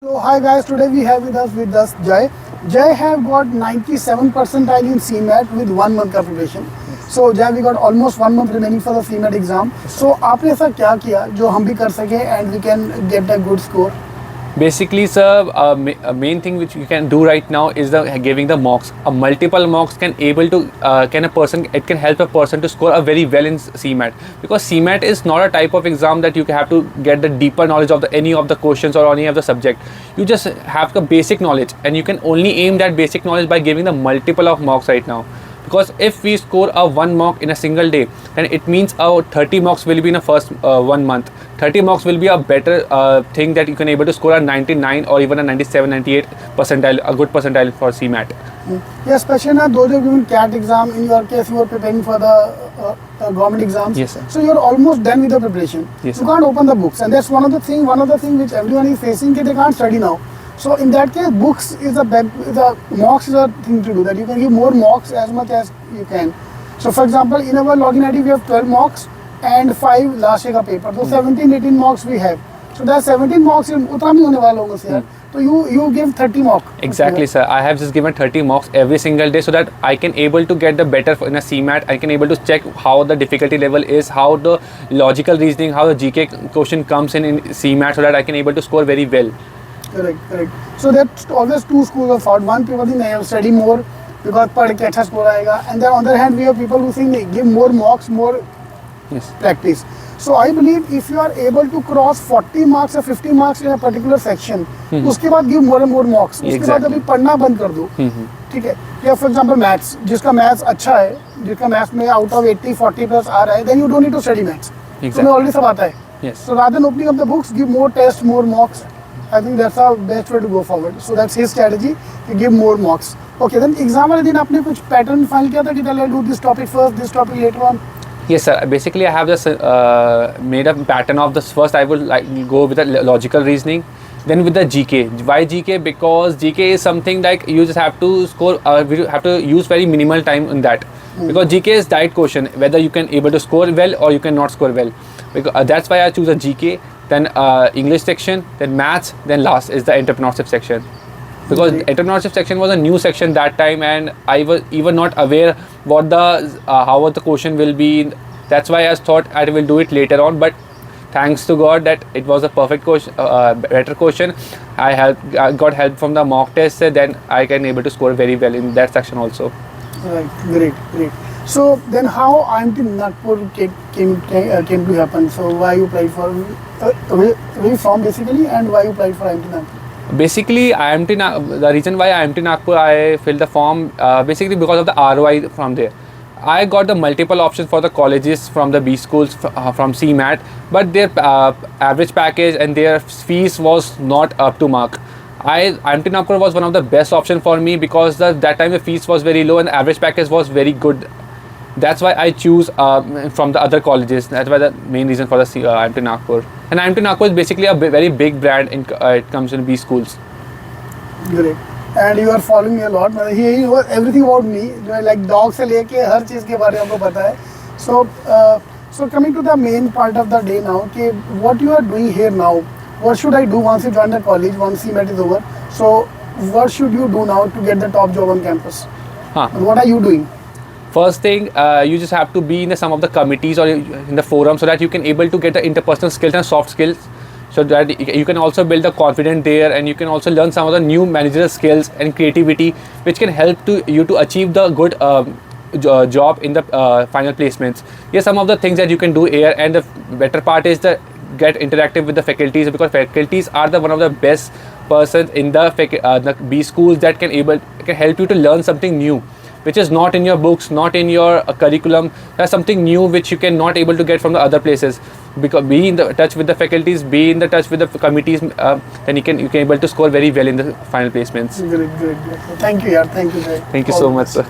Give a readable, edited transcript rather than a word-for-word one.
So hi guys, today we have with us Jay. Jay have got 97 percentile in CMAT with 1 month of preparation. So Jay, we got almost 1 month remaining for the CMAT exam. So आपने ऐसा क्या किया जो हम भी कर सके and we can get a good score? Basically, sir, a main thing which you can do right now is giving the mocks. A multiple mocks can help a person to score a very well in CMAT, because CMAT is not a type of exam that you have to get the deeper knowledge of any of the questions or any of the subject. You just have the basic knowledge, and you can only aim that basic knowledge by giving the multiple of mocks right now. Because if we score a 1 mock in a single day, then it means our 30 mocks will be in the first 1 month. 30 mocks will be a better thing that you can able to score a 99 or even a 97, 98 percentile, a good percentile for CMAT. Yeah, especially now those who have given CAT exam, in your case you are preparing for the government exams. Yes, sir. So you are almost done with the preparation. Yes, you sir. can't open the books, and that's one of the thing which everyone is facing, that they can't study now. So in that case, books is mocks is a thing to do, that you can give more mocks as much as you can. So for example, in our login ID we have 12 mocks and 5 last year ka paper. So 17, 18 mocks we have. So that 17 mocks उतना नहीं होने वाला होगा sir. So you give 30 mock. Exactly, sir. I have just given 30 mocks every single day so that I can able to get the better in a CMAT. I can able to check how the difficulty level is, how the logical reasoning, how the GK question comes in CMAT, so that I can able to score very well. Correct. So that's always two schools of thought. One people think they have study more because पढ़ के अच्छा score आएगा, and then on the other hand we have people who think give more mocks, more practice. So I believe if you are able to cross 40 marks or 50 marks in a particular section, उसके बाद give more and more mocks. उसके बाद अभी पढ़ना बंद कर दो, ठीक है? या for example maths, जिसका maths अच्छा है, जिसका maths में out of 80, 40 plus आ रहा है, then you don't need to study maths. तुम्हें already सब आता है. Yes. So rather than opening up the books, give more tests, more mocks. I think that's our best way to go forward. So that's his strategy, to give more mocks. Okay, then exam वाले दिन आपने कुछ pattern find किया था कि I'll do this topic first, this topic later on? Yes, sir. Basically, I have just made a pattern of this. First, I would like go with the logical reasoning, then with the GK. Why GK? Because GK is something like you just have to score. You have to use very minimal time in that. Because GK is direct question, whether you can able to score well or you cannot score well. Because that's why I choose a GK. Then English section, then maths, then last is the entrepreneurship section. Because entrepreneurship section was a new section that time, and I was even not aware what how the question will be. That's why I thought I will do it later on. But thanks to God that it was a perfect question, better question. I got help from the mock test, then I can able to score very well in that section also. Right, great. So then how IMT Nagpur came to happen? So why you applied for, where you from basically, and why you applied for IMT Nagpur? Basically, the reason why IMT Nagpur I filled the form basically because of the ROI from there. I got the multiple options for the colleges from the B schools from CMAT, but their average package and their fees was not up to mark. IMT Nagpur was one of the best option for me because that time the fees was very low and the average package was very good. That's why I choose from the other colleges. That's why the main reason for the IMT Nagpur. And IMT Nagpur is basically a very big brand in it comes in B schools. Great. And you are following me a lot. He knows everything about me. Like dog से लेके हर चीज़ के बारे में आपको पता है. So coming to the main part of the day now, कि what you are doing here now, what should I do once you join the college, once CMAT is over? So what should you do now to get the top job on campus? What are you doing? First thing, you just have to be in some of the committees or in the forum so that you can able to get the interpersonal skills and soft skills, so that you can also build the confidence there, and you can also learn some of the new managerial skills and creativity which can help you to achieve the good job in the final placements. Here's some of the things that you can do here, and the better part is that get interactive with the faculties, because faculties are one of the best persons in the B schools that can help you to learn something new, which is not in your books, not in your curriculum. That's something new which you cannot able to get from the other places. Because be in the touch with the faculties, be in the touch with the committees, then you can able to score very well in the final placements. Great. Thank you, yaar. Thank you, Jay. Thank you so much, sir.